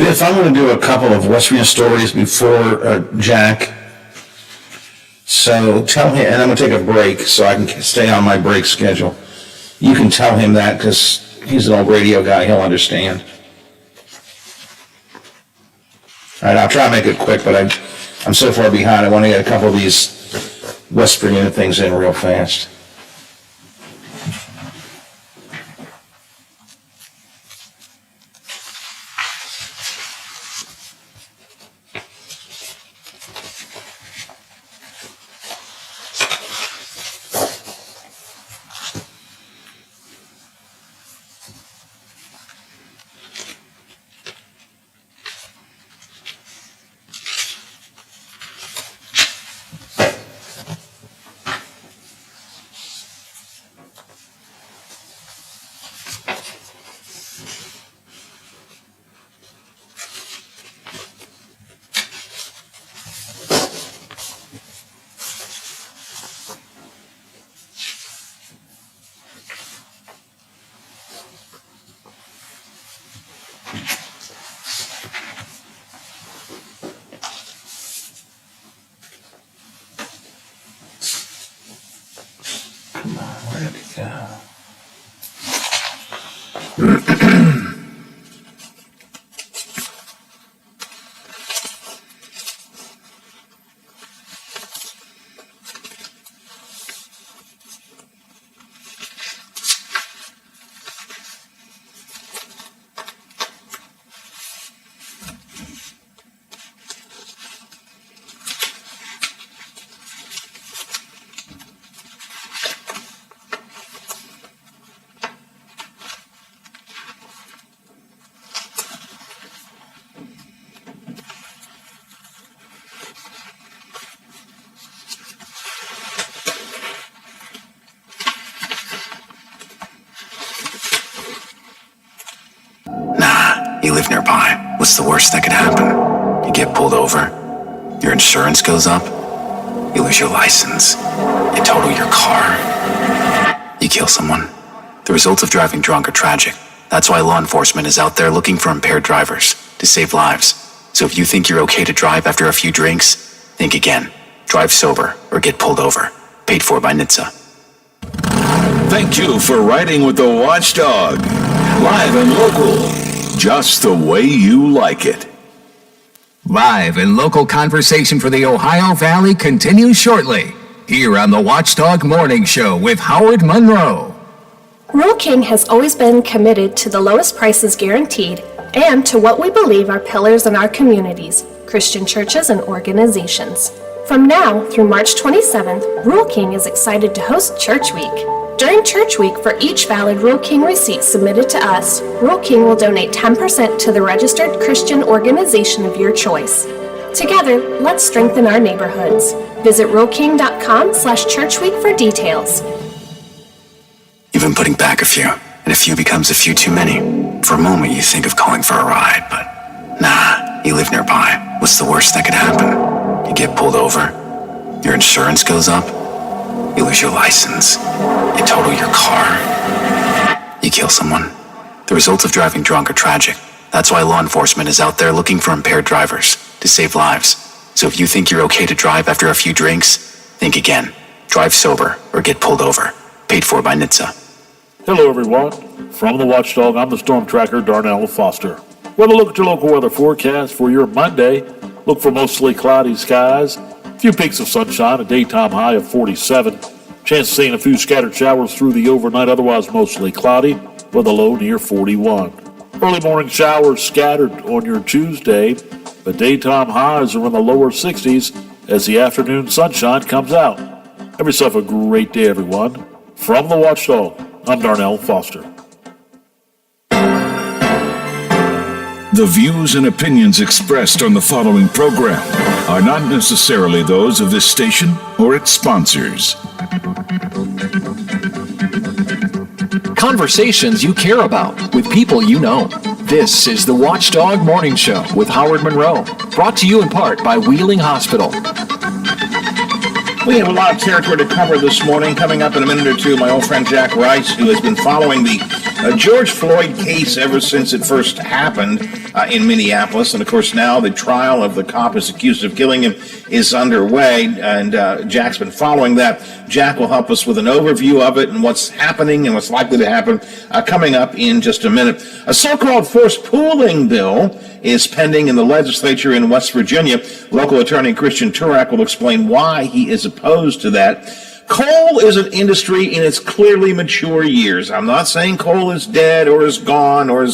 Tiff, I'm going to do a couple of West Virginia stories before Jack. So tell him, and I'm going to take a break so I can stay on my break schedule. You can tell him that because he's an old radio guy. He'll understand. All right, I'll try to make it quick, but I'm so far behind. I want to get a couple of these West Virginia things in real fast. Come on, where did it go? You live nearby. What's the worst that could happen? You get pulled over. Your insurance goes up. You lose your license. You total your car. You kill someone. The results of driving drunk are tragic. That's why law enforcement is out there looking for impaired drivers to save lives. So if you think you're okay to drive after a few drinks, think again. Drive sober or get pulled over. Paid for by NHTSA. Thank you for riding with the Watchdog. Live and local. Just the way you like it. Live and local conversation for the Ohio Valley continues shortly. Here on the Watchdog Morning Show with Howard Monroe. Rural King has always been committed to the lowest prices guaranteed and to what we believe are pillars in our communities, Christian churches and organizations. From now through March 27th, Rural King is excited to host Church Week. During Church Week, for each valid Rural King receipt submitted to us, Rural King will donate 10% to the registered Christian organization of your choice. Together, let's strengthen our neighborhoods. Visit ruralking.com/churchweek for details. You've been putting back a few, and a few becomes a few too many. For a moment, you think of calling for a ride, but nah, you live nearby. What's the worst that could happen? You get pulled over. Your insurance goes up. You lose your license. You total your car. You kill someone. The results of driving drunk are tragic. That's why law enforcement is out there looking for impaired drivers to save lives. So if you think you're okay to drive after a few drinks, think again. Drive sober or get pulled over. Paid for by NHTSA. Hello everyone. From the Watchdog, I'm the Storm Tracker, Darnell Foster. Well, look at your local weather forecast for your Monday. Look for mostly cloudy skies. A few peaks of sunshine, a daytime high of 47. Chance of seeing a few scattered showers through the overnight, otherwise mostly cloudy, with a low near 41. Early morning showers scattered on your Tuesday. The daytime highs are in the lower 60s as the afternoon sunshine comes out. Have yourself a great day, everyone. From the Watchdog, I'm Darnell Foster. The views and opinions expressed on the following program are not necessarily those of this station or its sponsors. Conversations you care about with people you know. This is the Watchdog Morning Show with Howard Monroe, brought to you in part by Wheeling Hospital. We have a lot of territory to cover this morning. Coming up in a minute or two, my old friend Jack Rice, who has been following the George Floyd case, ever since it first happened in Minneapolis, and of course now the trial of the cop who's accused of killing him is underway, and Jack's been following that. Jack will help us with an overview of it and what's happening and what's likely to happen coming up in just a minute. A so-called forced pooling bill is pending in the legislature in West Virginia. Local attorney Christian Turak will explain why he is opposed to that. Coal is an industry in its clearly mature years. I'm not saying coal is dead or is gone or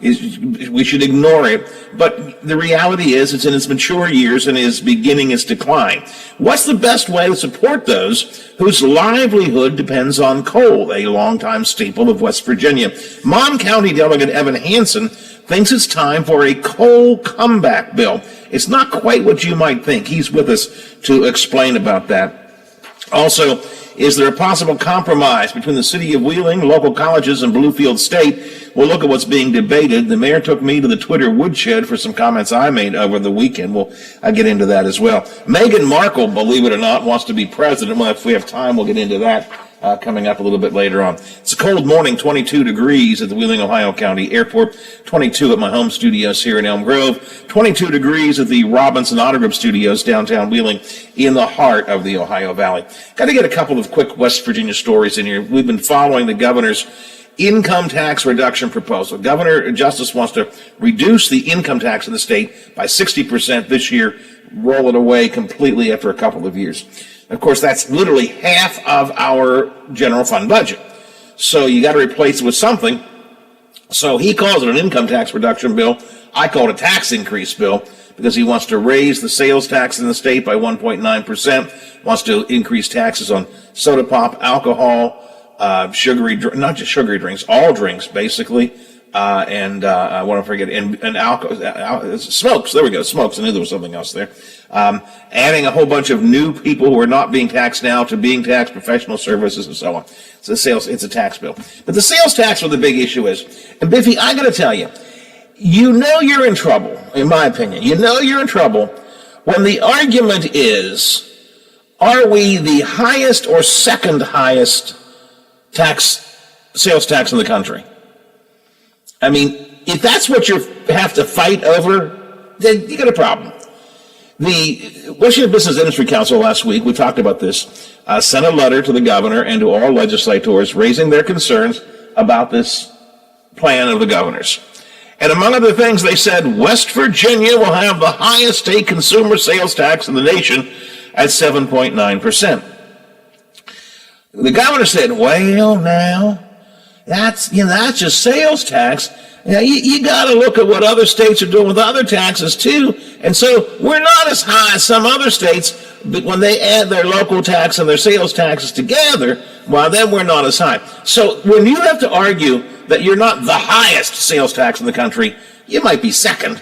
we should ignore it, but the reality is it's in its mature years and is beginning its decline. What's the best way to support those whose livelihood depends on coal, a longtime staple of West Virginia? Mon County Delegate Evan Hansen thinks it's time for a coal comeback bill. It's not quite what you might think. He's with us to explain about that. Also, is there a possible compromise between the city of Wheeling, local colleges, and Bluefield State? We'll look at what's being debated. The mayor took me to the Twitter woodshed for some comments I made over the weekend. We'll get into that as well. Meghan Markle, believe it or not, wants to be president. Well, if we have time, we'll get into that coming up a little bit later on. It's a cold morning, 22 degrees at the Wheeling, Ohio County Airport, 22 at my home studios here in Elm Grove, 22 degrees at the Robinson Auto Group Studios downtown Wheeling in the heart of the Ohio Valley. Got to get a couple of quick West Virginia stories in here. We've been following the governor's income tax reduction proposal. Governor Justice wants to reduce the income tax in the state by 60% this year, roll it away completely after a couple of years. Of course, that's literally half of our general fund budget. So you got to replace it with something. So he calls it an income tax reduction bill. I call it a tax increase bill because he wants to raise the sales tax in the state by 1.9%, wants to increase taxes on soda pop, alcohol, sugary, not just sugary drinks, all drinks basically, and I want to forget, and alcohol, smokes. There we go, smokes. I knew there was something else there. Adding a whole bunch of new people who are not being taxed now to being taxed, professional services, and so on. So it's a tax bill. But the sales tax where the big issue is. And Biffy, I got to tell you, you know you're in trouble, in my opinion. You know you're in trouble when the argument is, are we the highest or second highest sales tax in the country? I mean, if that's what you have to fight over, then you got a problem. The Washington Business Industry Council last week, we talked about this, sent a letter to the governor and to all legislators raising their concerns about this plan of the governor's. And among other things, they said West Virginia will have the highest state consumer sales tax in the nation at 7.9%. The governor said, well, now, that's just sales tax. Now, you got to look at what other states are doing with other taxes, too. And so we're not as high as some other states, but when they add their local tax and their sales taxes together, well, then we're not as high. So when you have to argue that you're not the highest sales tax in the country, you might be second.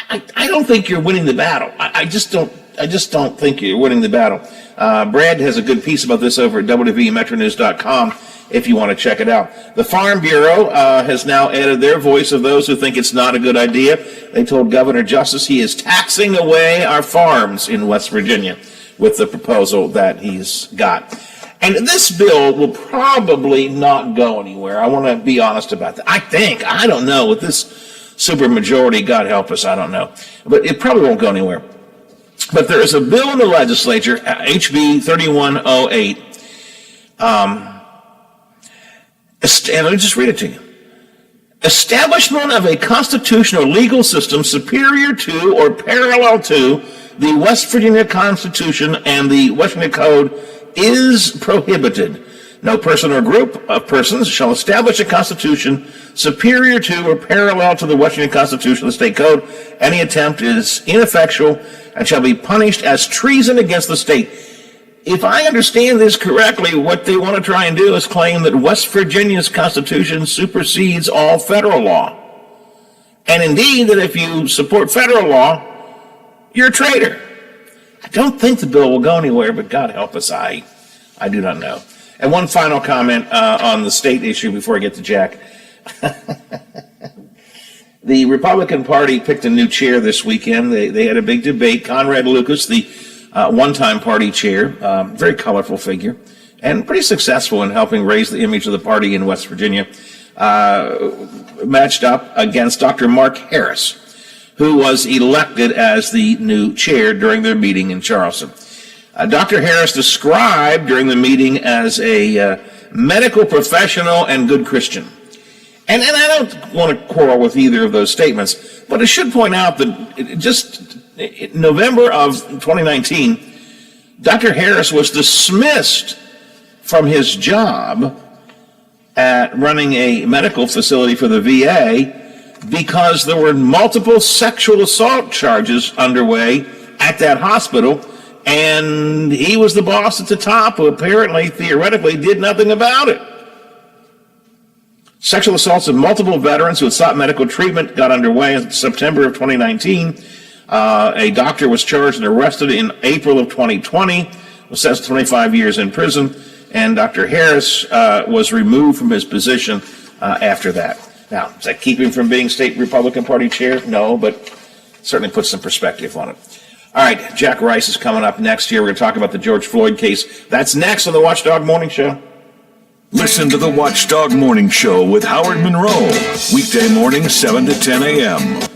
I don't think you're winning the battle. I just don't think you're winning the battle. Brad has a good piece about this over at wvmetronews.com if you want to check it out. The Farm Bureau has now added their voice of those who think it's not a good idea. They told Governor Justice he is taxing away our farms in West Virginia with the proposal that he's got. And this bill will probably not go anywhere. I want to be honest about that. I don't know, with this supermajority, God help us, I don't know. But it probably won't go anywhere. But there is a bill in the legislature, HB 3108, and let me just read it to you. Establishment of a constitutional legal system superior to or parallel to the West Virginia Constitution and the West Virginia Code is prohibited. No person or group of persons shall establish a constitution superior to or parallel to the West Virginia Constitution and the State Code. Any attempt is ineffectual and shall be punished as treason against the state. If I understand this correctly, what they want to try and do is claim that West Virginia's Constitution supersedes all federal law. And indeed, that if you support federal law, you're a traitor. I don't think the bill will go anywhere, but God help us, I do not know. And one final comment on the state issue before I get to Jack. The Republican Party picked a new chair this weekend. They had a big debate. Conrad Lucas, the one-time party chair, very colorful figure, and pretty successful in helping raise the image of the party in West Virginia. matched up against Dr. Mark Harris, who was elected as the new chair during their meeting in Charleston. Dr. Harris described during the meeting as a medical professional and good Christian. And I don't want to quarrel with either of those statements, but I should point out that just in November of 2019, Dr. Harris was dismissed from his job at running a medical facility for the VA because there were multiple sexual assault charges underway at that hospital, and he was the boss at the top who apparently, theoretically, did nothing about it. Sexual assaults of multiple veterans who had sought medical treatment got underway in September of 2019. A doctor was charged and arrested in April of 2020, was sentenced to 25 years in prison, and Dr. Harris was removed from his position after that. Now, does that keep him from being state Republican Party chair? No, but certainly puts some perspective on it. All right, Jack Rice is coming up next here. We're going to talk about the George Floyd case. That's next on the Watchdog Morning Show. Listen to the Watchdog Morning Show with Howard Monroe. Weekday morning, 7 to 10 a.m.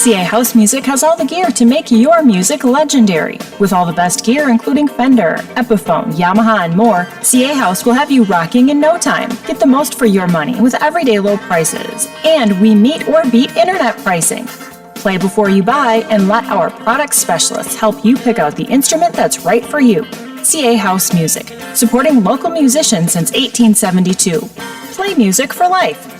CA House Music has all the gear to make your music legendary. With all the best gear, including Fender, Epiphone, Yamaha, and more, CA House will have you rocking in no time. Get the most for your money with everyday low prices. And we meet or beat internet pricing. Play before you buy and let our product specialists help you pick out the instrument that's right for you. CA House Music, supporting local musicians since 1872. Play music for life.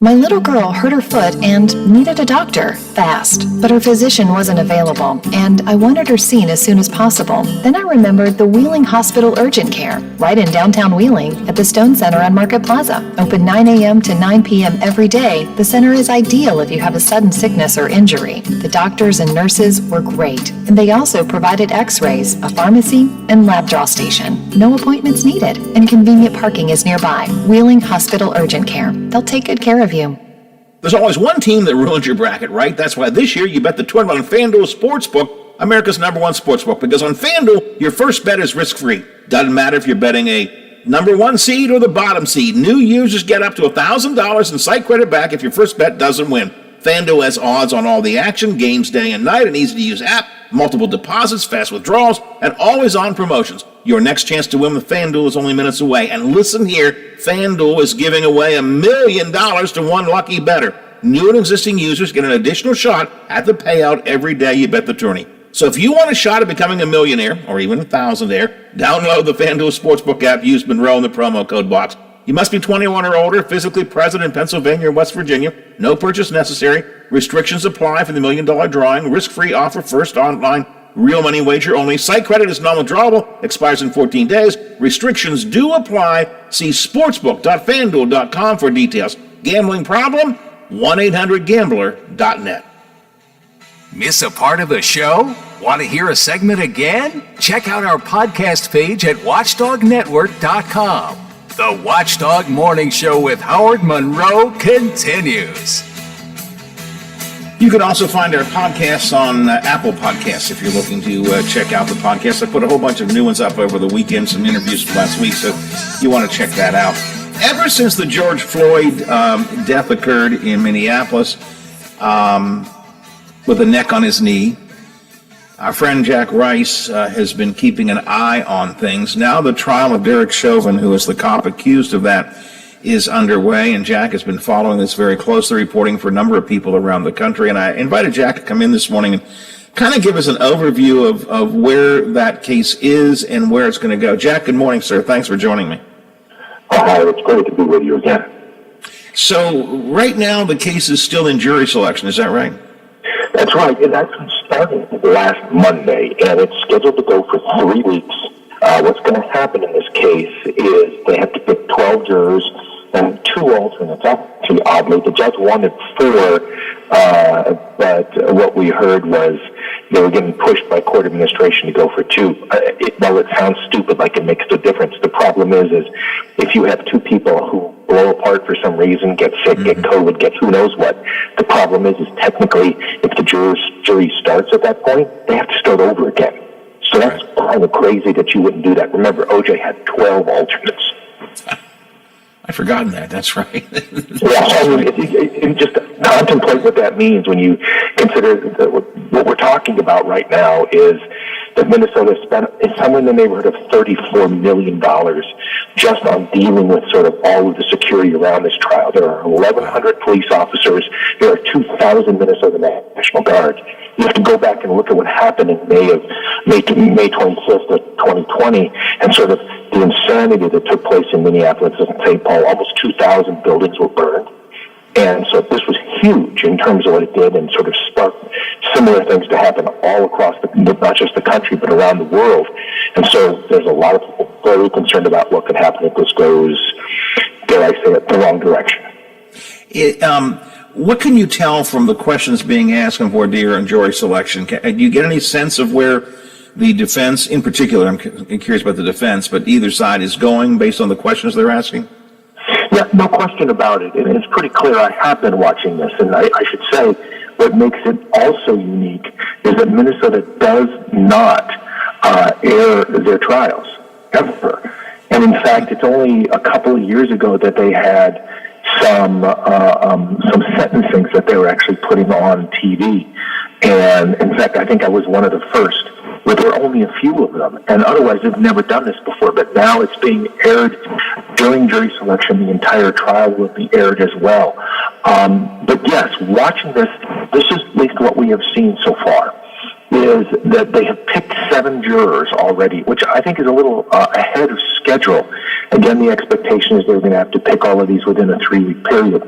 My little girl hurt her foot and needed a doctor fast, but her physician wasn't available, and I wanted her seen as soon as possible. Then I remembered the Wheeling Hospital Urgent Care, right in downtown Wheeling at the Stone Center on Market Plaza. Open 9 a.m. to 9 p.m. every day, the center is ideal if you have a sudden sickness or injury. The doctors and nurses were great, and they also provided x-rays, a pharmacy, and lab draw station. No appointments needed, and convenient parking is nearby. Wheeling Hospital Urgent Care. They'll take good care of you. There's always one team that ruins your bracket, right? That's why this year you bet the tournament on FanDuel Sportsbook, America's #1 sportsbook, because on FanDuel, your first bet is risk-free. Doesn't matter if you're betting a #1 seed or the bottom seed. New users get up to $1,000 in site credit back if your first bet doesn't win. FanDuel has odds on all the action, games day and night, an easy-to-use app, multiple deposits, fast withdrawals, and always-on promotions. Your next chance to win with FanDuel is only minutes away. And listen here, FanDuel is giving away $1 million to one lucky bettor. New and existing users get an additional shot at the payout every day you bet the tourney. So if you want a shot at becoming a millionaire, or even a thousandaire, download the FanDuel Sportsbook app, use Monroe in the promo code box. You must be 21 or older, physically present in Pennsylvania or West Virginia. No purchase necessary. Restrictions apply for the $1 million drawing. Risk-free offer, first online, real money wager only. Site credit is non-withdrawable, expires in 14 days. Restrictions do apply. See sportsbook.fanduel.com for details. Gambling problem? 1-800-GAMBLER.net. Miss a part of the show? Want to hear a segment again? Check out our podcast page at watchdognetwork.com. The Watchdog Morning Show with Howard Monroe continues. You can also find our podcasts on Apple Podcasts if you're looking to check out the podcast. I put a whole bunch of new ones up over the weekend, some interviews from last week, so you want to check that out. Ever since the George Floyd death occurred in Minneapolis with a neck on his knee, Our friend Jack Rice has been keeping an eye on things. Now the trial of Derek Chauvin, who is the cop accused of that, is underway, and Jack has been following this very closely, reporting for a number of people around the country. And I invited Jack to come in this morning and kind of give us an overview of where that case is and where it's going to go. Jack, good morning, sir. Thanks for joining me. Hi, it's great to be with you again. So right now the case is still in jury selection, is that right? That's right. It actually started last Monday, and it's scheduled to go for 3 weeks. What's going to happen in this case is they have to pick 12 jurors and 2 alternates. Actually, oddly, the judge wanted 4, but what we heard was they were getting pushed by court administration to go for 2. While it sounds stupid, like it makes no difference, the problem is if you have 2 people who blow apart for some reason, get sick, get COVID, get who knows what, the problem is technically if the jury starts at that point, they have to start over again. So that's kind of crazy that you wouldn't do that. Remember, OJ had 12 alternates. I've forgotten that. That's right. Just contemplate what that means when you consider that what we're talking about right now is that Minnesota spent somewhere in the neighborhood of $34 million just on dealing with sort of all of the security around this trial. There are 1,100 police officers. There are 2,000 Minnesota National Guards. You have to go back and look at what happened in May 25th of 2020 and sort of the insanity that took place in Minneapolis and St. Paul. Almost 2,000 buildings were burned. And so this was huge in terms of what it did and sort of sparked similar things to happen all across, not just the country, but around the world. And so there's a lot of people very concerned about what could happen if this goes, dare I say it, the wrong direction. What can you tell from the questions being asked on voir dire and jury selection? Do you get any sense of where the defense, in particular, I'm curious about the defense, but either side is going based on the questions they're asking? Yeah, no question about it. And it's pretty clear. I have been watching this, and I should say what makes it also unique is that Minnesota does not air their trials, ever. And in fact, it's only a couple of years ago that they had some sentencings that they were actually putting on TV. And in fact, I think I was one of the first, where there are only a few of them. And otherwise, they've never done this before. But now it's being aired during jury selection. The entire trial will be aired as well. But yes, watching this is at least what we have seen so far, is that they have picked 7 jurors already, which I think is a little ahead of schedule. Again, the expectation is they're going to have to pick all of these within a 3-week period.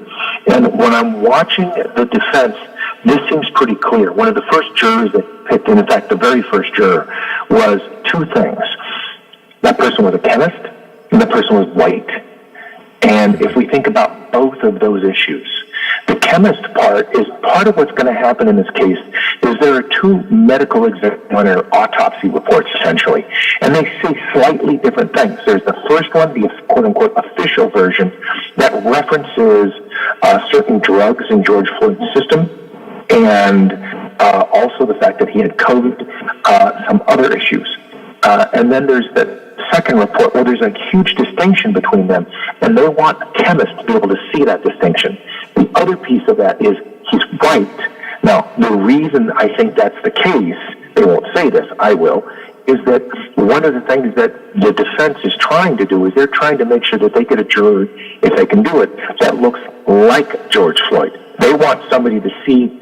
And when I'm watching the defense, this seems pretty clear. One of the first jurors that picked, and in fact, the very first juror, was 2 things. That person was a chemist, and that person was white. And if we think about both of those issues, the chemist part is part of what's going to happen in this case is there are 2 medical examiner autopsy reports, essentially, and they say slightly different things. There's the first one, the quote-unquote official version, that references certain drugs in George Floyd's system, and also the fact that he had COVID, some other issues. And then there's the second report where there's a huge distinction between them, and they want a chemist to be able to see that distinction. The other piece of that is he's white. Now, the reason I think that's the case, they won't say this, I will, is that one of the things that the defense is trying to do is they're trying to make sure that they get a jury, if they can do it, that looks like George Floyd. They want somebody to see,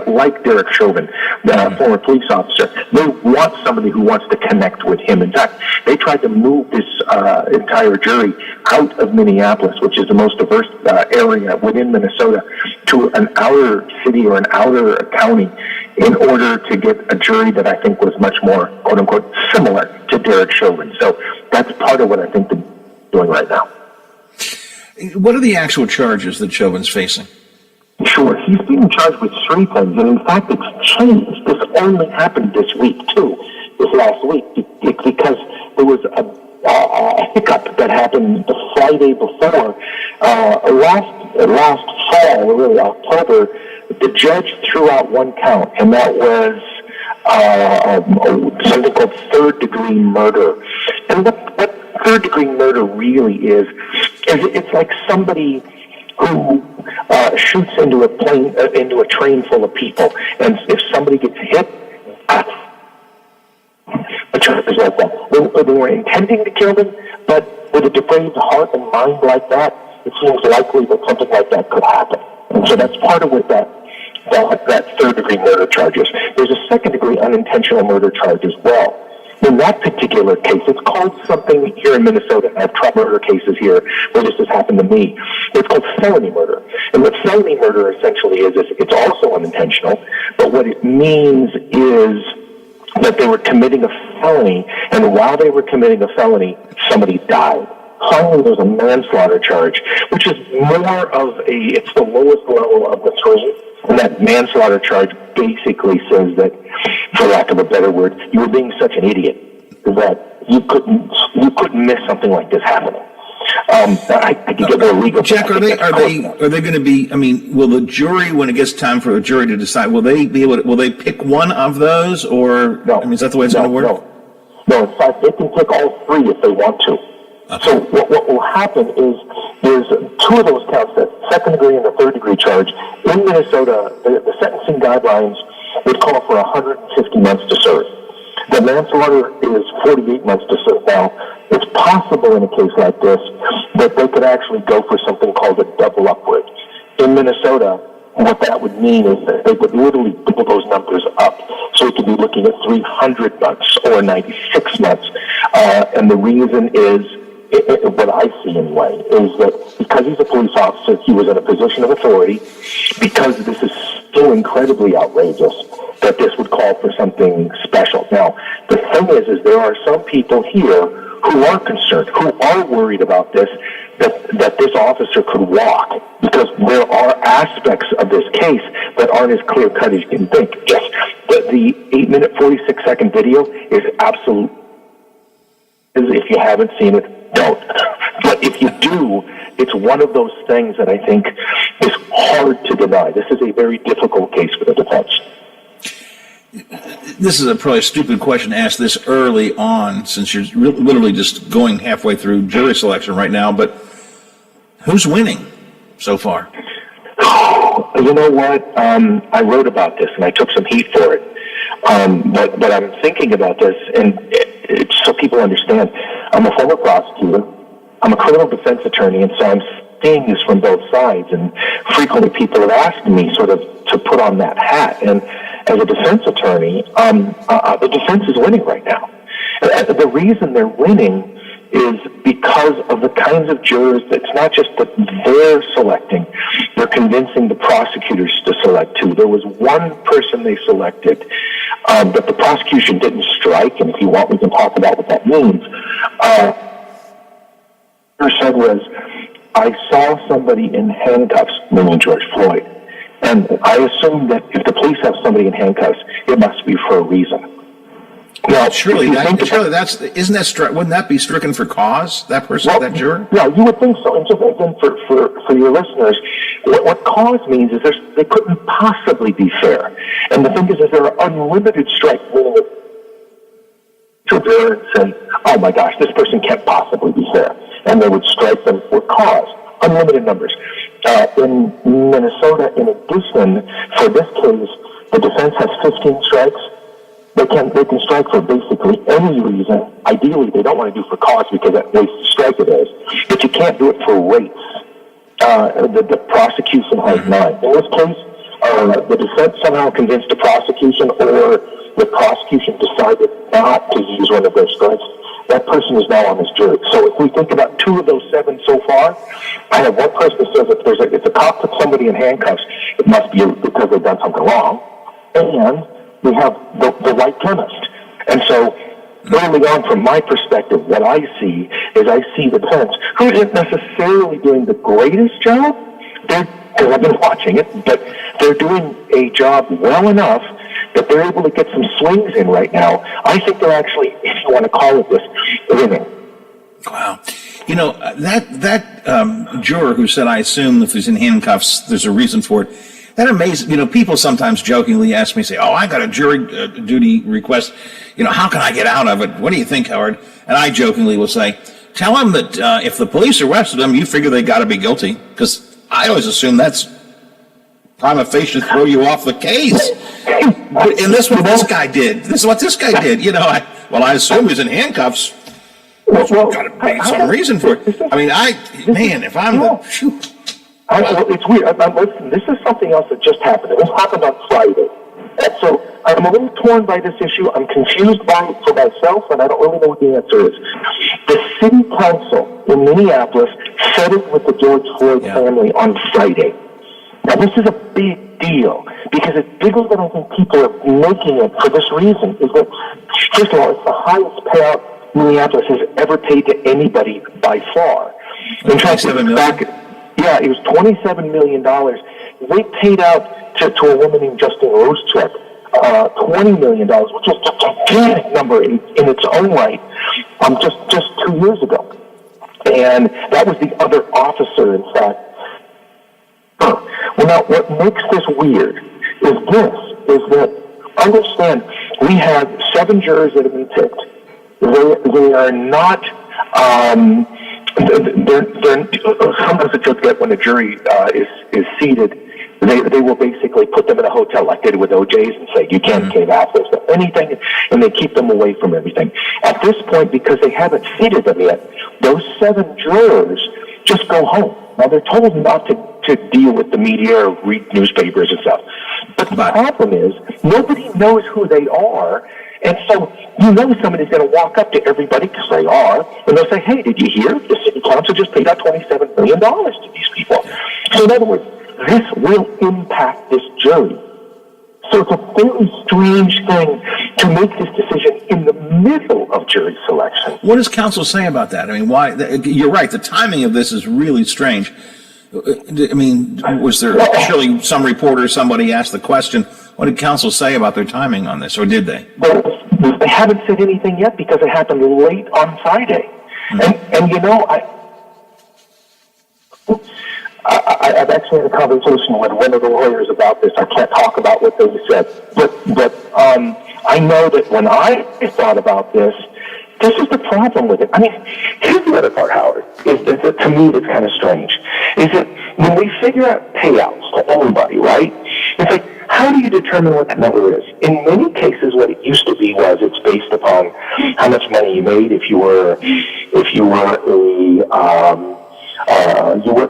like Derek Chauvin, the former police officer. They want somebody who wants to connect with him. In fact, they tried to move this entire jury out of Minneapolis, which is the most diverse area within Minnesota, to an outer city or an outer county in order to get a jury that I think was much more, quote-unquote, similar to Derek Chauvin. So that's part of what I think they're doing right now. What are the actual charges that Chauvin's facing? Sure. He's being charged with 3 things, and in fact, it's changed. This only happened this week, too, this last week, because there was a hiccup that happened the Friday before. Last fall, really October, the judge threw out 1 count, and that was something called third-degree murder. And what third-degree murder really is it's like somebody who shoots into a train full of people, and if somebody gets hit, that's charges like that. They weren't intending to kill them, but with a depraved heart and mind like that, it seems likely that something like that could happen. And so that's part of what that third-degree murder charge is. There's a second-degree unintentional murder charge as well. In that particular case, it's called something here in Minnesota. I have tried murder cases here where this has happened to me. It's called felony murder. And what felony murder essentially is it's also unintentional, but what it means is that they were committing a felony, and while they were committing a felony, somebody died. Finally, there's a manslaughter charge, which is more of it's the lowest level of the three. And that manslaughter charge basically says that, for lack of a better word, you were being such an idiot that you couldn't miss something like this happening. I could get more legal. Jack, are they going to be? I mean, will the jury, when it gets time for the jury to decide, will they pick one of those, or no? I mean, is that the way it's going to work? No. In fact, they can pick all three if they want to. Okay. So what will happen is there's two of those counts, that second degree and the third degree charge. In Minnesota, the sentencing guidelines would call for 150 months to serve. The manslaughter is 48 months to serve. Now, it's possible in a case like this that they could actually go for something called a double upward. In Minnesota, what that would mean is that they would literally double those numbers up. So we could be looking at 300 months or 96 months. And the reason is, what I see anyway, is that because he's a police officer, he was in a position of authority, because this is so incredibly outrageous, that this would call for something special. Now, the thing is there are some people here who are concerned, who are worried about this, that this officer could walk, because there are aspects of this case that aren't as clear-cut as you can think. Yes, the 8-minute, 46-second video is absolute. If you haven't seen it, don't. But if you do, it's one of those things that I think is hard to deny. This is a very difficult case for the defense. This is probably a stupid question to ask this early on, since you're literally just going halfway through jury selection right now, but who's winning so far? You know what? I wrote about this, and I took some heat for it. But I'm thinking about this, and so people understand. I'm a former prosecutor. I'm a criminal defense attorney, and so I'm seeing this from both sides. And frequently people have asked me sort of to put on that hat. And as a defense attorney, the defense is winning right now. And the reason they're winning is because of the kinds of jurors that it's not just that they're selecting, they're convincing the prosecutors to select too. There was one person they selected that the prosecution didn't strike, and if you want, we can talk about what that means. What he said was, I saw somebody in handcuffs, meaning George Floyd, and I assumed that if the police have somebody in handcuffs, it must be for a reason. Now, wouldn't that be stricken for cause? That person, that juror? Yeah, you would think so. And just again, for your listeners, what cause means is they couldn't possibly be fair. And the thing is there are unlimited strikes, meaning to juror and say, "Oh my gosh, this person can't possibly be fair," and they would strike them for cause. Unlimited numbers. In Minnesota, in addition, for this case, the defense has 15 strikes. They can strike for basically any reason. Ideally, they don't want to do for cause because that waste of strike it is. But you can't do it for race. The prosecution has 9. In this case, the defense somehow convinced the prosecution, or the prosecution decided not to use one of their strikes. That person is now on this jury. So if we think about 2 of those 7 so far, I have one person that says if a cop puts somebody in handcuffs, it must be because they've done something wrong. And we have the right chemist. And so early on, from my perspective, what I see is I see the defense, who isn't necessarily doing the greatest job, because I've been watching it, but they're doing a job well enough that they're able to get some swings in right now. I think they're actually, if you want to call it this, winning. Wow. You know, that juror who said, I assume if he's in handcuffs, there's a reason for it. That amazes, people sometimes jokingly ask me, say, oh, I got a jury duty request. How can I get out of it? What do you think, Howard? And I jokingly will say, tell him that if the police arrested him, you figure they got to be guilty. Because I always assume that's prima facie throw you off the case. And this is what this guy did. Well, I assume he's in handcuffs. Well, Got to be some reason for it. I mean, if I'm the... Phew. Well, it's weird. Listen, this is something else that just happened. This happened on Friday. And so I'm a little torn by this issue. I'm confused by it for myself, and I don't really know what the answer is. The city council in Minneapolis settled with the George Floyd family on Friday. Now, this is a big deal because it's bigger than I think people are making it for this reason. Is that, first of all, it's the highest payout Minneapolis has ever paid to anybody by far. In fact, it was $27 million. They paid out to a woman named Justine Rosecheck $20 million, which is a gigantic number in its own right, just 2 years ago. And that was the other officer, in fact. Well, now, what makes this weird is that, understand, we have 7 jurors that have been picked. They are not, sometimes that you'll get when a jury is seated, they will basically put them in a hotel like they did with OJs and say, you can't give access to anything, and they keep them away from everything. At this point, because they haven't seated them yet, those 7 jurors just go home. Now, they're told not to deal with the media or read newspapers and stuff. But the problem is, nobody knows who they are, and so you know somebody's going to walk up to everybody, because they are, and they'll say, hey, did you hear? The city council just paid out $27 million to these people. So in other words, this will impact this jury. So it's a very strange thing to make this decision in the middle of jury selection. What does counsel say about that? I mean, why? You're right. The timing of this is really strange. I mean, was there surely some reporter, somebody asked the question, what did counsel say about their timing on this, or did they? Well, they haven't said anything yet because it happened late on Friday. Mm-hmm. And you know, I've actually had a conversation with one of the lawyers about this. I can't talk about what they said, but I know that when I thought about this is the problem with it. I mean, here's the other part, Howard, is that to me it's kind of strange, is that when we figure out payouts to everybody, right, it's like, how do you determine what that number is? In many cases, what it used to be was it's based upon how much money you made. If you worked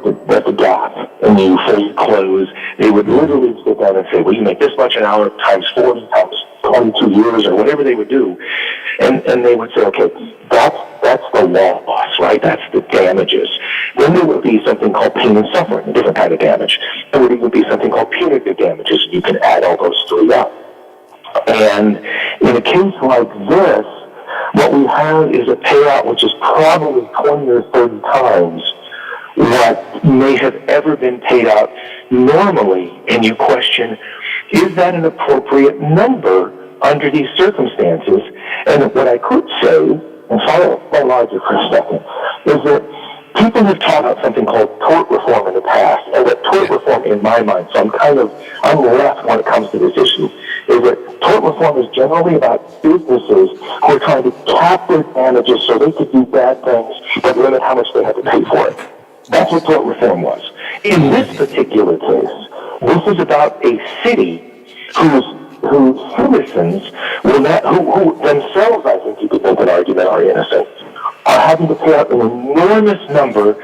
at the Gap and you for your clothes, they would literally sit down and say, well, you make this much an hour times 40 times 22 years or whatever they would do. And they would say, okay, that's the loss, right? That's the damages. Then there would be something called pain and suffering, a different kind of damage. There would even be something called punitive damages. You can add all those 3 up. And in a case like this, what we have is a payout which is probably 20 or 30 times what may have ever been paid out normally, and you question, is that an appropriate number under these circumstances? And what I could say, and follow my logic for a second, is that people have talked about something called tort reform in the past, and that tort reform, in my mind, so I'm left when it comes to this issue, is that tort reform is generally about businesses who are trying to cap their damages so they could do bad things, but limit how much they have to pay for it. That's what tort reform was. In this particular case, this is about a city whose citizens who themselves, I think you could make an argument, are innocent, are having to pay out an enormous number,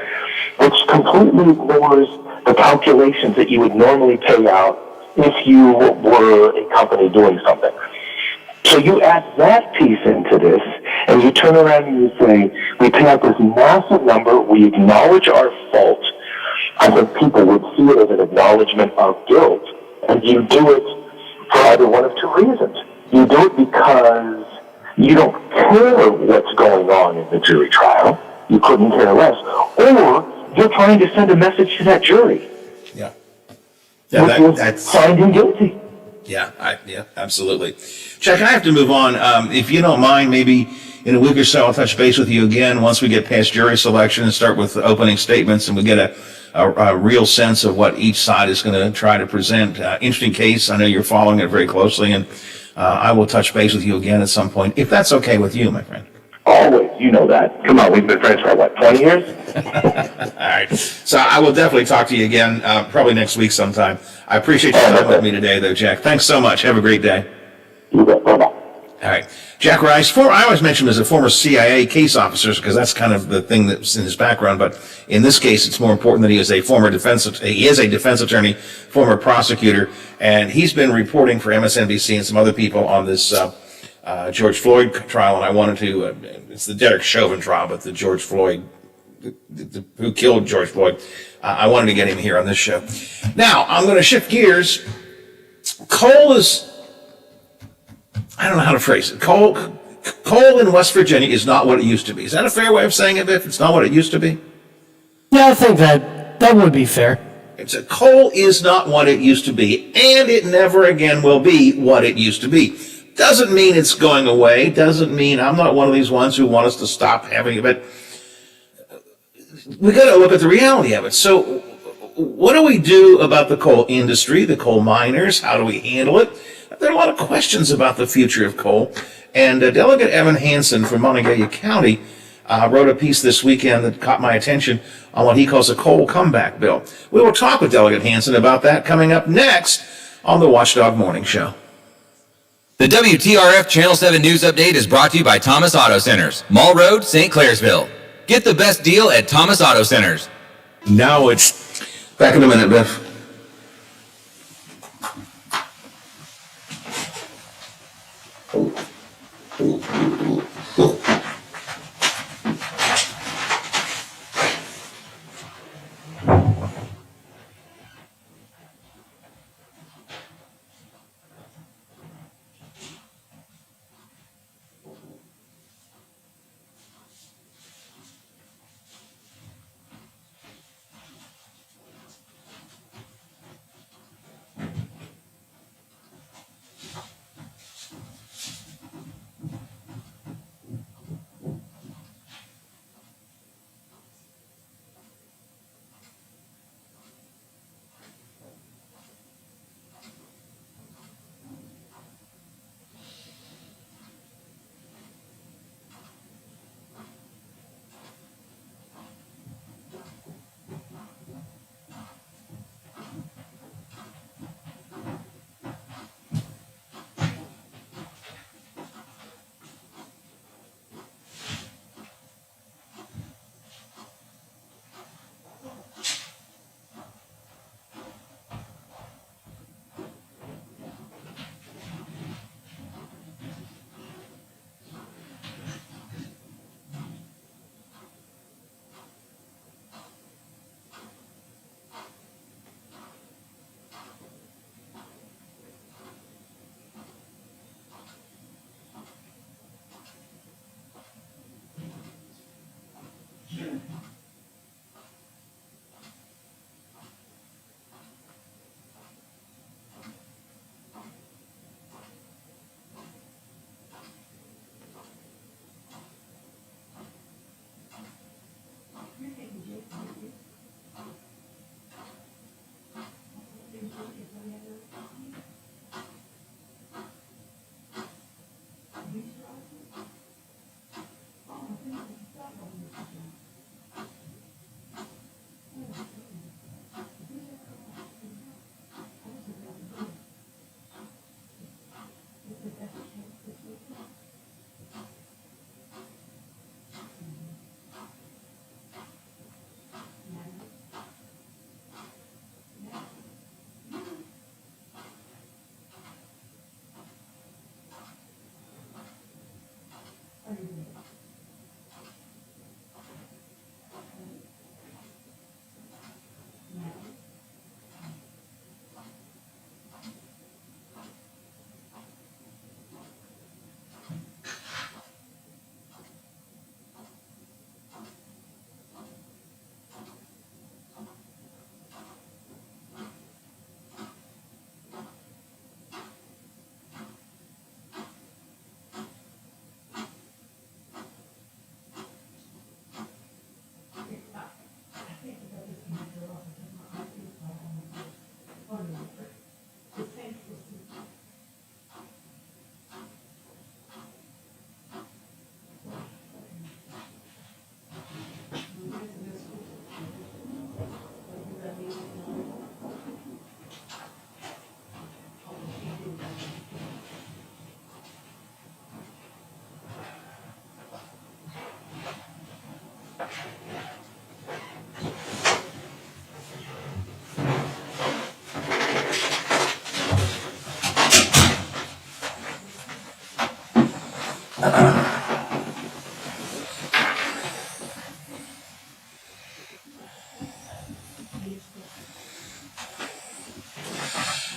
which completely ignores the calculations that you would normally pay out if you were a company doing something. So you add that piece into this, and you turn around and you say, we pay out this massive number, we acknowledge our fault. I think people would see it as an acknowledgement of guilt, and you do it for either one of 2 reasons. You do it because you don't care what's going on in the jury trial, you couldn't care less, or you're trying to send a message to that jury. That's find him guilty. Yeah, absolutely. Chuck, I have to move on. If you don't mind, maybe in a week or so, I'll touch base with you again once we get past jury selection and start with the opening statements, and we get a real sense of what each side is going to try to present. Interesting case. I know you're following it very closely, and I will touch base with you again at some point, if that's okay with you, my friend. Always. You know that. Come on, we've been friends for, 20 years? All right. So I will definitely talk to you again, probably next week sometime. I appreciate you talking with me today, though, Jack. Thanks so much. Have a great day. You bet. Bye-bye. All right. Jack Rice, I always mention him as a former CIA case officer because that's kind of the thing that's in his background. But in this case, it's more important that he is a defense attorney, former prosecutor, and he's been reporting for MSNBC and some other people on this George Floyd trial. And I wanted to, it's the Derek Chauvin trial, but the George Floyd, who killed George Floyd. I wanted to get him here on this show. Now, I'm going to shift gears. Coal is, I don't know how to phrase it. Coal in West Virginia is not what it used to be. Is that a fair way of saying it, Biff? It's not what it used to be? Yeah, I think that would be fair. Coal is not what it used to be, and it never again will be what it used to be. Doesn't mean it's going away. Doesn't mean I'm not one of these ones who want us to stop having it, but we got to look at the reality of it. So what do we do about the coal industry, the coal miners? How do we handle it? There are a lot of questions about the future of coal. And Delegate Evan Hansen from Montague County wrote a piece this weekend that caught my attention on what he calls a coal comeback bill. We will talk with Delegate Hansen about that coming up next on the Watchdog Morning Show. The WTRF Channel 7 News Update is brought to you by Thomas Auto Centers, Mall Road, St. Clairsville. Get the best deal at Thomas Auto Centers. Now it's back in a minute, Biff.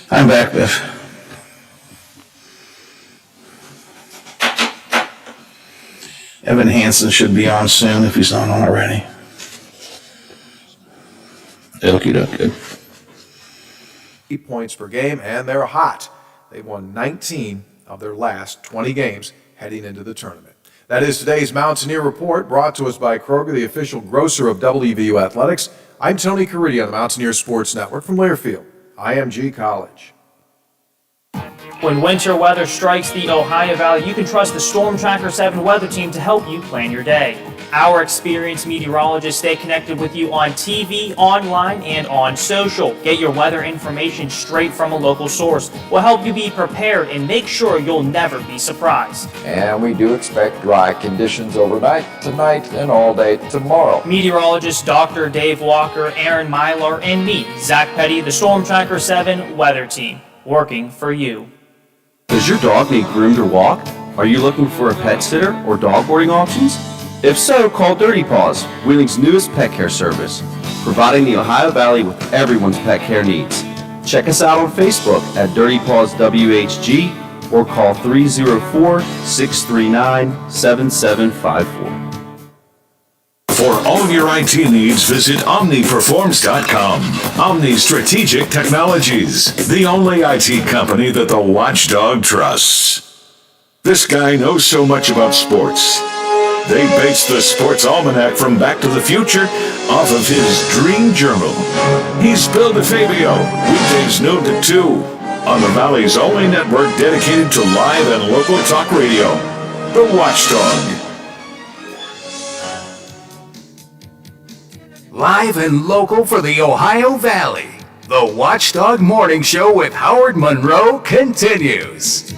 I'm back, Biff. Evan Hansen should be on soon if he's not on already. Okie doke, good. 8 points per game, and they're hot. They've won 19 of their last 20 games heading into the tournament. That is today's Mountaineer Report, brought to us by Kroger, the official grocer of WVU Athletics. I'm Tony Caridi on the Mountaineer Sports Network from Learfield, IMG College. When winter weather strikes the Ohio Valley, you can trust the Storm Tracker 7 weather team to help you plan your day. Our experienced meteorologists stay connected with you on TV, online, and on social. Get your weather information straight from a local source. We'll help you be prepared and make sure you'll never be surprised. And we do expect dry conditions overnight, tonight, and all day tomorrow. Meteorologist Dr. Dave Walker, Aaron Mylar, and me, Zach Petty, the Storm Tracker 7 weather team, working for you. Does your dog need groomed or walked? Are you looking for a pet sitter or dog boarding options? If so, call Dirty Paws, Wheeling's newest pet care service, providing the Ohio Valley with everyone's pet care needs. Check us out on Facebook at Dirty Paws WHG or call 304-639-7754. For all your IT needs, visit OmniPerforms.com. Omni Strategic Technologies, the only IT company that the Watchdog trusts. This guy knows so much about sports. They based the Sports Almanac from Back to the Future off of his Dream Journal. He's Bill DeFabio, weekdays noon to 2, on the Valley's only network dedicated to live and local talk radio, The Watchdog. Live and local for the Ohio Valley, the Watchdog Morning Show with Howard Monroe continues.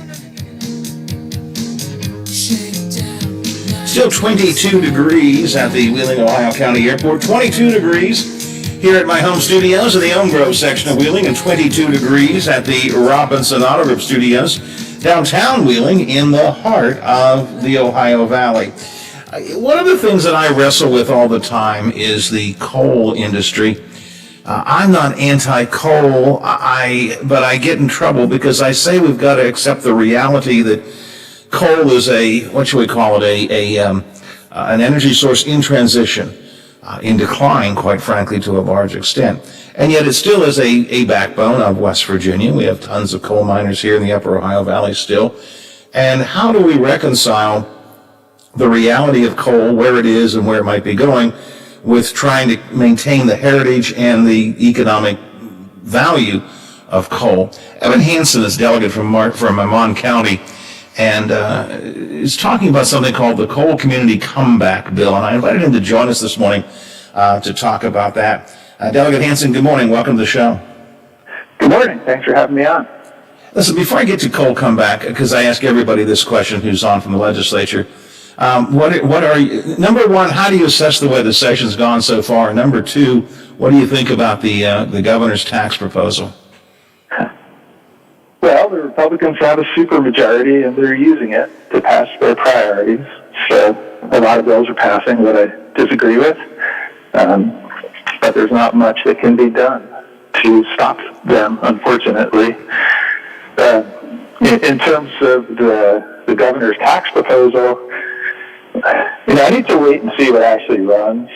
Still 22 degrees at the Wheeling, Ohio County Airport, 22 degrees here at my home studios in the Elm Grove section of Wheeling, and 22 degrees at the Robinson Auto Group studios downtown Wheeling in the heart of the Ohio Valley. One of the things that I wrestle with all the time is the coal industry. I'm not anti-coal, but I get in trouble because I say we've got to accept the reality that coal is an energy source in transition, in decline, quite frankly, to a large extent. And yet it still is a backbone of West Virginia. We have tons of coal miners here in the upper Ohio Valley still. And how do we reconcile the reality of coal, where it is and where it might be going, with trying to maintain the heritage and the economic value of coal? Evan Hansen is delegate from Mon County, and is talking about something called the Coal Community Comeback Bill, and I invited him to join us this morning to talk about that. Delegate Hansen, good morning. Welcome to the show. Good morning. Thanks for having me on. Listen, before I get to coal comeback, because I ask everybody this question who's on from the legislature, what are you, number one, how do you assess the way the session's gone so far? Number two, what do you think about the governor's tax proposal? Well, the Republicans have a supermajority, and they're using it to pass their priorities. So a lot of bills are passing that I disagree with, but there's not much that can be done to stop them, unfortunately. In terms of the governor's tax proposal, I need to wait and see what actually runs.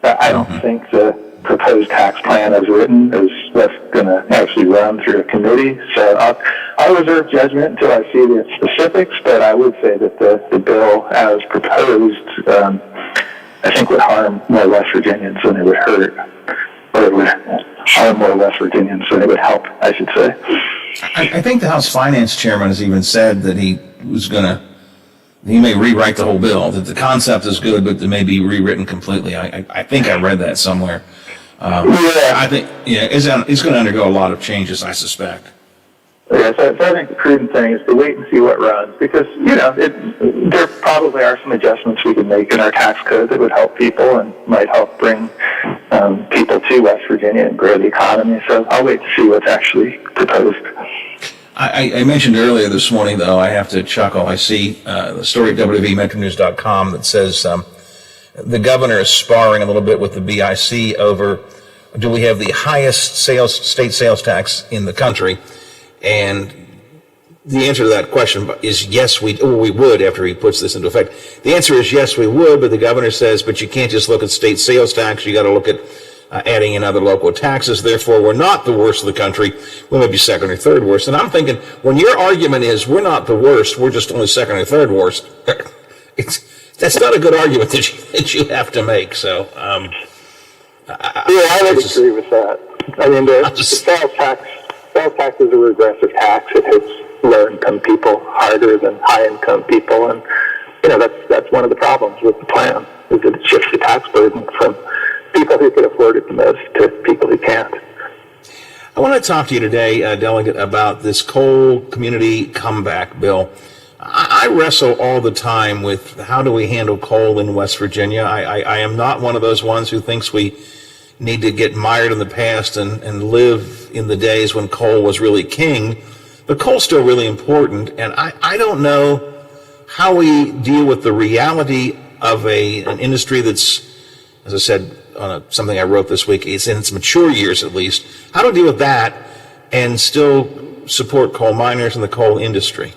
I don't think the proposed tax plan as written is what's going to actually run through a committee. So I'll reserve judgment until I see the specifics, but I would say that the bill as proposed, I think would harm more West Virginians than it would hurt, or it would harm more West Virginians than it would help, I should say. I think the House Finance Chairman has even said that he may rewrite the whole bill, that the concept is good, but it may be rewritten completely. I think I read that somewhere. I think, it's going to undergo a lot of changes, I suspect. Yeah, so I think the prudent thing is to wait and see what runs, because, there probably are some adjustments we can make in our tax code that would help people and might help bring people to West Virginia and grow the economy. So I'll wait to see what's actually proposed. I mentioned earlier this morning, though, I have to chuckle. I see the story at WVMetroNews.com that says the governor is sparring a little bit with the BIC over, do we have the highest state sales tax in the country? And the answer to that question is yes, we would after he puts this into effect. The answer is yes, we would, but the governor says, but you can't just look at state sales tax. You got to look at adding in other local taxes. Therefore, we're not the worst of the country. We may be second or third worst. And I'm thinking, when your argument is we're not the worst, we're just only second or third worst, that's not a good argument that you have to make. So, I would agree with that. I mean, the sales tax is a regressive tax. It hits low-income people harder than high-income people, and that's one of the problems with the plan, is that it shifts the tax burden from people who can afford it the most to people who can't. I want to talk to you today, Delegate, about this coal community comeback bill. I wrestle all the time with how do we handle coal in West Virginia. I am not one of those ones who thinks we need to get mired in the past and live in the days when coal was really king. But coal's still really important, and I don't know how we deal with the reality of an industry that's, as I said, on something I wrote this week, it's in its mature years at least. How to deal with that and still support coal miners and the coal industry?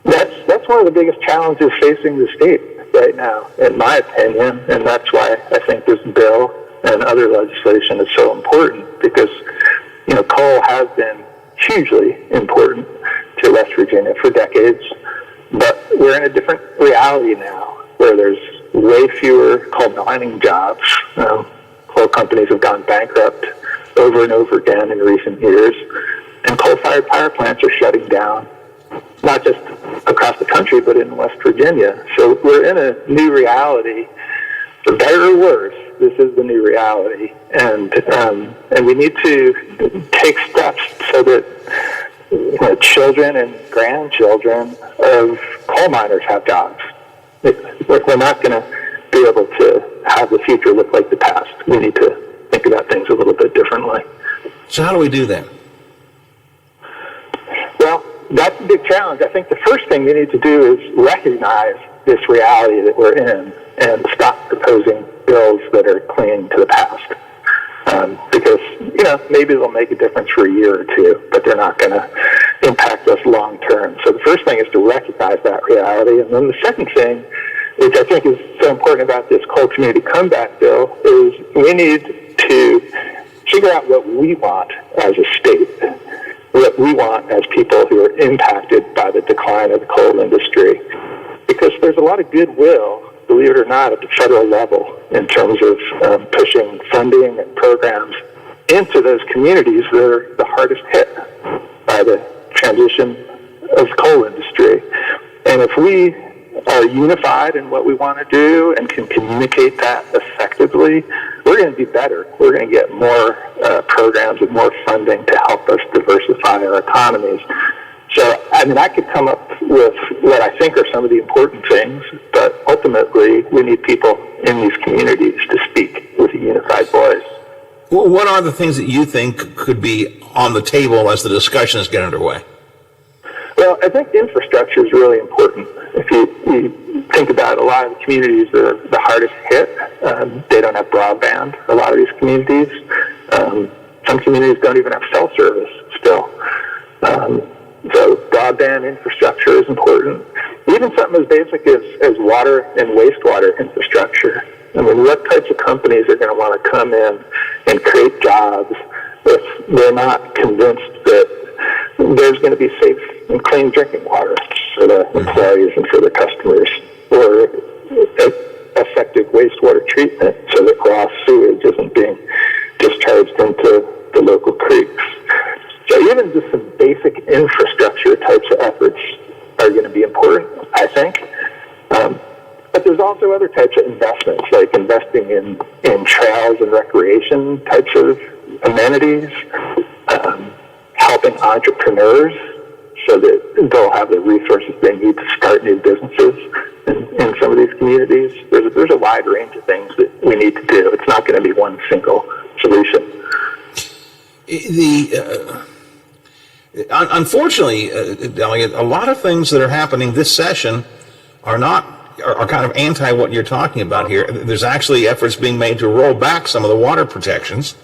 That's one of the biggest challenges facing the state right now, in my opinion, and that's why I think this bill and other legislation is so important, because coal has been hugely important to West Virginia for decades, but we're in a different reality now where there's way fewer coal mining jobs. Coal companies have gone bankrupt over and over again in recent years, and coal-fired power plants are shutting down, not just across the country, but in West Virginia. So we're in a new reality, for better or worse. This is the new reality, and we need to take steps so that children and grandchildren of coal miners have jobs. We're not going to be able to have the future look like the past. We need to think about things a little bit differently. So how do we do that? Well, that's a big challenge. I think the first thing we need to do is recognize this reality that we're in and stop proposing bills that are clinging to the past. Because, maybe they'll make a difference for a year or two, but they're not going to impact us long term. So the first thing is to recognize that reality. And then the second thing, which I think is so important about this coal community comeback bill, is we need to figure out what we want as a state, what we want as people who are impacted by the decline of the coal industry. Because there's a lot of goodwill, believe it or not, at the federal level in terms of pushing funding and programs into those communities that are the hardest hit by the transition of the coal industry. And if we are unified in what we want to do and can communicate that effectively, we're going to do better. We're going to get more programs and more funding to help us diversify our economies. So, I could come up with what I think are some of the important things, but ultimately we need people in these communities to speak with a unified voice. Well, what are the things that you think could be on the table as the discussions get underway? Well, I think infrastructure is really important. If you think about a lot of the communities that are the hardest hit, they don't have broadband, a lot of these communities. Some communities don't even have cell service still. So broadband infrastructure is important. Even something as basic as water and wastewater infrastructure. What types of companies are going to want to come in and create jobs if they're not convinced that there's going to be safe and clean drinking water for the employees and for the customers, or effective wastewater treatment so that raw sewage isn't being discharged into the local creeks. So even just some basic infrastructure types of efforts are going to be important, I think. But there's also other types of investments, like investing in trails and recreation types of amenities, helping entrepreneurs so that they'll have the resources they need to start new businesses in some of these communities. There's a wide range of things that we need to do. It's not going to be one single solution. Unfortunately, Elliot, a lot of things that are happening this session are kind of anti what you're talking about here. There's actually efforts being made to roll back some of the water protections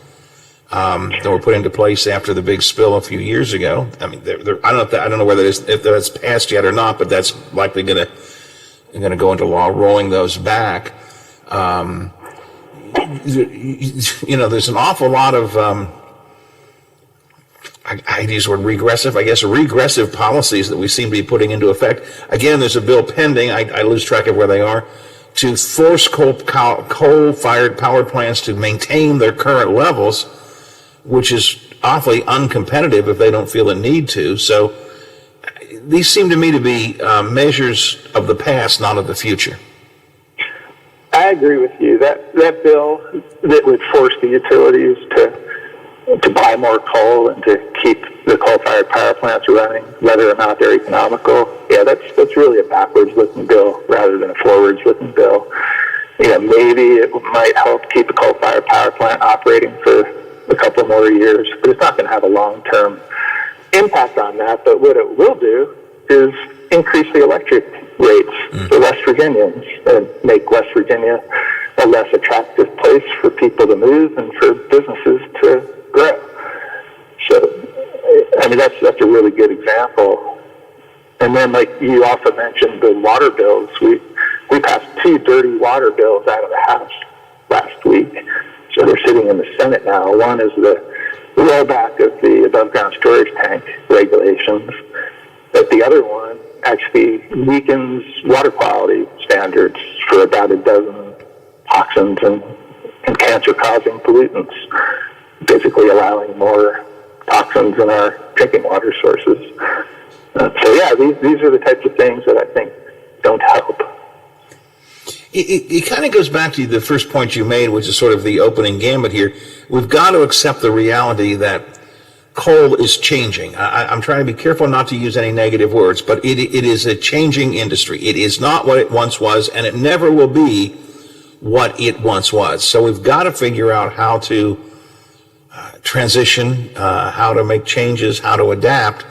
that were put into place after the big spill a few years ago. I mean, I don't know whether if that's passed yet or not, but that's likely going to go into law, rolling those back. There's an awful lot of I use the word regressive policies that we seem to be putting into effect. Again, there's a bill pending, I lose track of where they are, to force coal-fired power plants to maintain their current levels, which is awfully uncompetitive if they don't feel the need to. So these seem to me to be measures of the past, not of the future. I agree with you. That bill that would force the utilities to buy more coal and to keep the coal-fired power plants running, whether or not they're economical, that's really a backwards-looking bill rather than a forwards-looking bill. Maybe it might help keep a coal-fired power plant operating for a couple more years, but it's not going to have a long-term impact on that. But what it will do is increase the electric rates for West Virginians and make West Virginia a less attractive place for people to move and for businesses to grow. So, I mean, that's a really good example. And then, like you also mentioned, the water bills. We passed 2 dirty water bills out of the House last week. So they're sitting in the Senate now. One is the rollback of the above-ground storage tank regulations. But the other one actually weakens water quality standards for about a dozen toxins and cancer-causing pollutants, basically allowing more toxins in our drinking water sources. These are the types of things that I think don't help. It kind of goes back to the first point you made, which is sort of the opening gambit here. We've got to accept the reality that coal is changing. I'm trying to be careful not to use any negative words, but it is a changing industry. It is not what it once was, and it never will be what it once was. So we've got to figure out how to transition, how to make changes, how to adapt.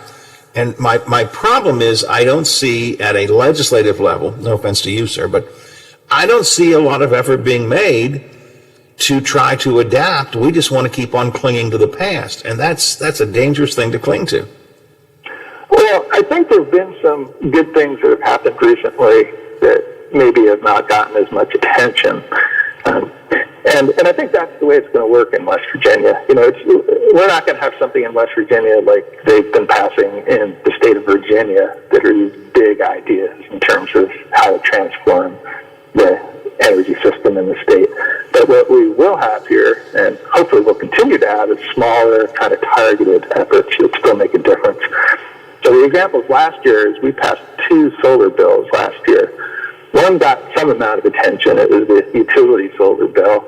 And my problem is I don't see at a legislative level, no offense to you, sir, but I don't see a lot of effort being made to try to adapt. We just want to keep on clinging to the past, and that's a dangerous thing to cling to. Well, I think there have been some good things that have happened recently that maybe have not gotten as much attention. And I think that's the way it's going to work in West Virginia. We're not going to have something in West Virginia like they've been passing in the state of Virginia that are these big ideas in terms of how to transform the energy system in the state. But what we will have here, and hopefully we'll continue to have, is smaller, kind of targeted efforts that still make a difference. So the examples last year is we passed 2 solar bills last year. One got some amount of attention. It was the utility solar bill,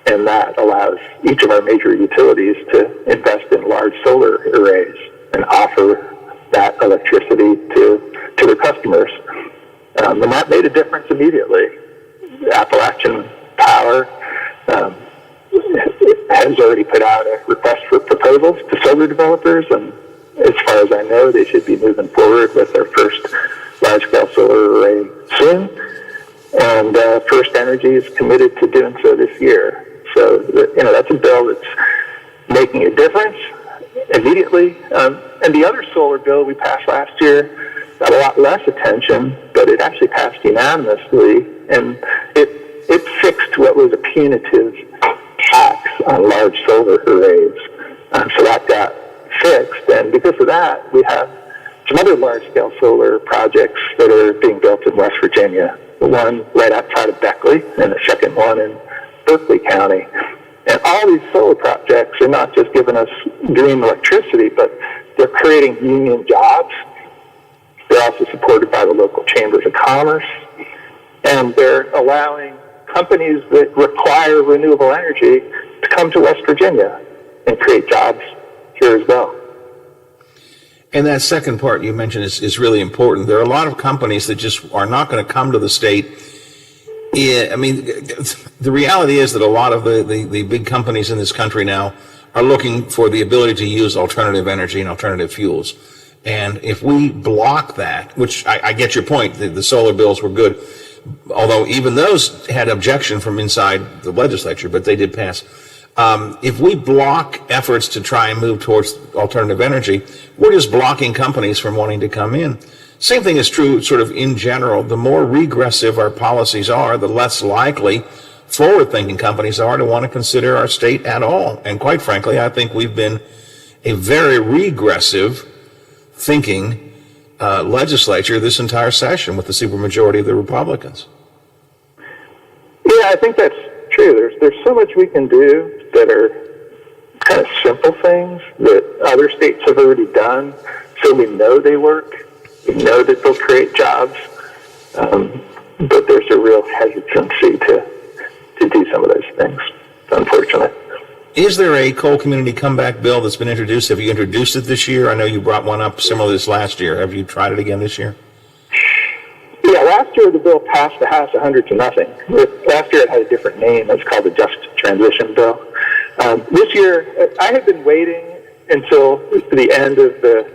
and that allows each of our major utilities to invest in large solar arrays and offer that electricity to their customers. And that made a difference immediately. Appalachian Power has already put out a request for proposals to solar developers, and as far as I know, they should be moving forward with their first large-scale solar array soon. And First Energy is committed to doing so this year. So, that's a bill that's making a difference immediately. And the other solar bill we passed last year got a lot less attention, but it actually passed unanimously, and it fixed what was a punitive tax on large solar arrays. So that got fixed, and because of that, we have some other large-scale solar projects that are being built in West Virginia. The one right outside of Beckley, and the second one in Berkeley County. And all these solar projects are not just giving us green electricity, but they're creating union jobs. They're also supported by the local chambers of commerce, and they're allowing companies that require renewable energy to come to West Virginia and create jobs here as well. And that second part you mentioned is really important. There are a lot of companies that just are not going to come to the state. I mean, the reality is that a lot of the big companies in this country now are looking for the ability to use alternative energy and alternative fuels. And if we block that, which I get your point, the solar bills were good, although even those had objection from inside the legislature, but they did pass. If we block efforts to try and move towards alternative energy, we're just blocking companies from wanting to come in. Same thing is true sort of in general. The more regressive our policies are, the less likely forward-thinking companies are to want to consider our state at all. And quite frankly, I think we've been a very regressive thinking legislature this entire session with the supermajority of the Republicans. Yeah, I think that's true. There's so much we can do that are kind of simple things that other states have already done, so we know they work. We know that they'll create jobs, but there's a real hesitancy to do some of those things, unfortunately. Is there a coal community comeback bill that's been introduced? Have you introduced it this year? I know you brought one up similar to this last year. Have you tried it again this year? Yeah, last year the bill passed the House 100-0. Last year it had a different name. It's called the Just Transition Bill. This year, I had been waiting until the end of the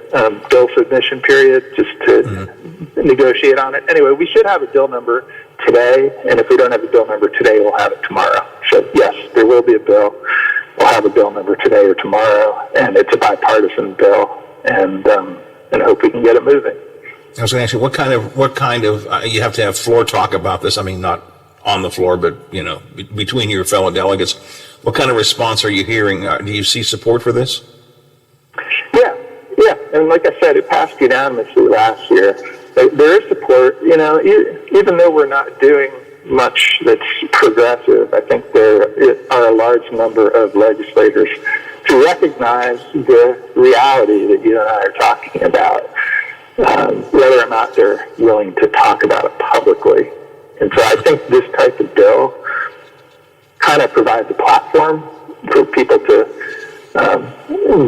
bill submission period just to negotiate on it. Anyway, we should have a bill number today, and if we don't have a bill number today, we'll have it tomorrow. So yes, there will be a bill. We'll have a bill number today or tomorrow, and it's a bipartisan bill, and I hope we can get it moving. I was going to ask you, what kind of you have to have floor talk about this. I mean, not on the floor, but, between your fellow delegates. What kind of response are you hearing? Do you see support for this? Yeah. And like I said, it passed unanimously last year. There is support. Even though we're not doing much that's progressive, I think there are a large number of legislators who recognize the reality that you and I are talking about, whether or not they're willing to talk about it publicly. And so I think this type of bill kind of provides a platform for people to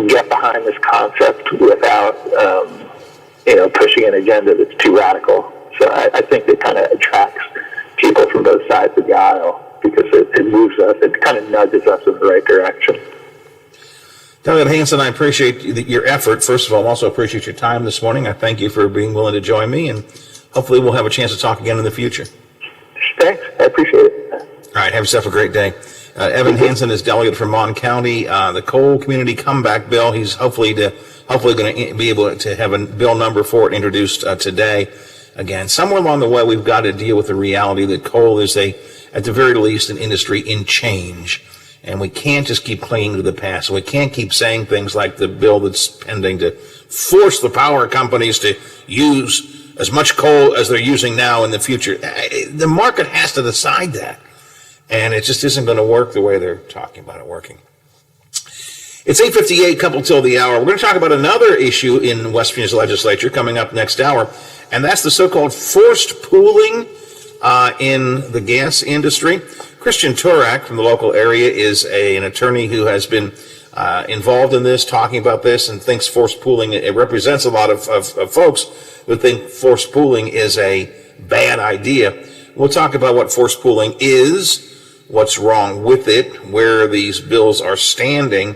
get behind this concept without, pushing an agenda that's too radical. So I think it kind of attracts people from both sides of the aisle because it moves us, it kind of nudges us in the right direction. Delegate Hansen, I appreciate your effort. First of all, I also appreciate your time this morning. I thank you for being willing to join me, and hopefully we'll have a chance to talk again in the future. Thanks. I appreciate it. All right. Have yourself a great day. Evan Hansen is delegate from Mon County. The Coal Community Comeback Bill, he's hopefully going to be able to have a bill number for it introduced today. Again, somewhere along the way, we've got to deal with the reality that coal is at the very least, an industry in change. And we can't just keep clinging to the past. We can't keep saying things like the bill that's pending to force the power companies to use as much coal as they're using now in the future. The market has to decide that. And it just isn't going to work the way they're talking about it working. It's 8:58, couple till the hour. We're going to talk about another issue in West Virginia's legislature coming up next hour, and that's the so-called forced pooling in the gas industry. Christian Turak from the local area is an attorney who has been involved in this, talking about this, and thinks forced pooling, it represents a lot of folks who think forced pooling is a bad idea. We'll talk about what forced pooling is, what's wrong with it, where these bills are standing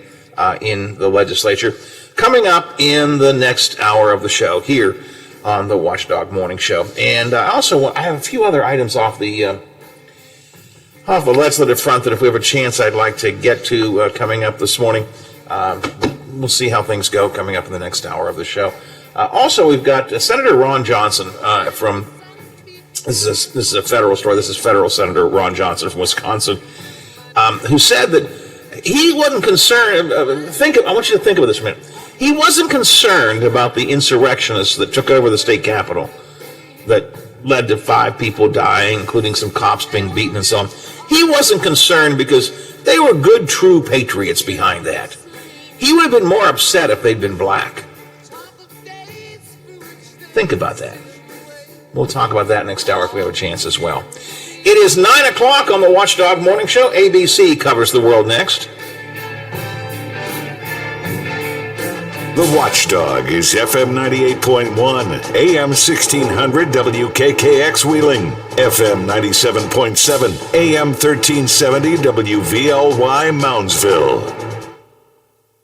in the legislature, coming up in the next hour of the show here on the Watchdog Morning Show. And I have a few other items off the legislative front that if we have a chance I'd like to get to coming up this morning. We'll see how things go coming up in the next hour of the show. Also, we've got Senator Ron Johnson from, this is a federal story, this is federal Senator Ron Johnson from Wisconsin, who said that he wasn't concerned, I want you to think about this for a minute. He wasn't concerned about the insurrectionists that took over the state capitol that led to 5 people dying, including some cops being beaten and so on. He wasn't concerned because they were good, true patriots behind that. He would have been more upset if they'd been black. Think about that. We'll talk about that next hour if we have a chance as well. It is 9 o'clock on the Watchdog Morning Show. ABC covers the world next. The Watchdog is FM 98.1, AM 1600 WKKX Wheeling, FM 97.7, AM 1370 WVLY Moundsville.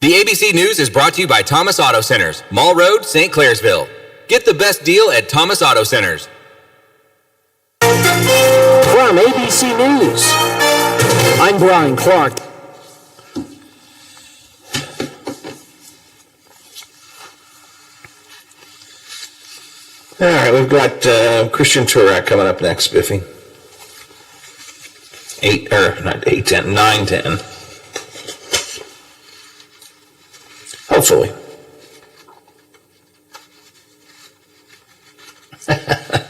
The ABC News is brought to you by Thomas Auto Centers, Mall Road, St. Clairsville. Get the best deal at Thomas Auto Centers. From ABC News, I'm Brian Clark. All right, we've got Christian Turak coming up next, Biffy. 9:10. Hopefully.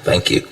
Thank you.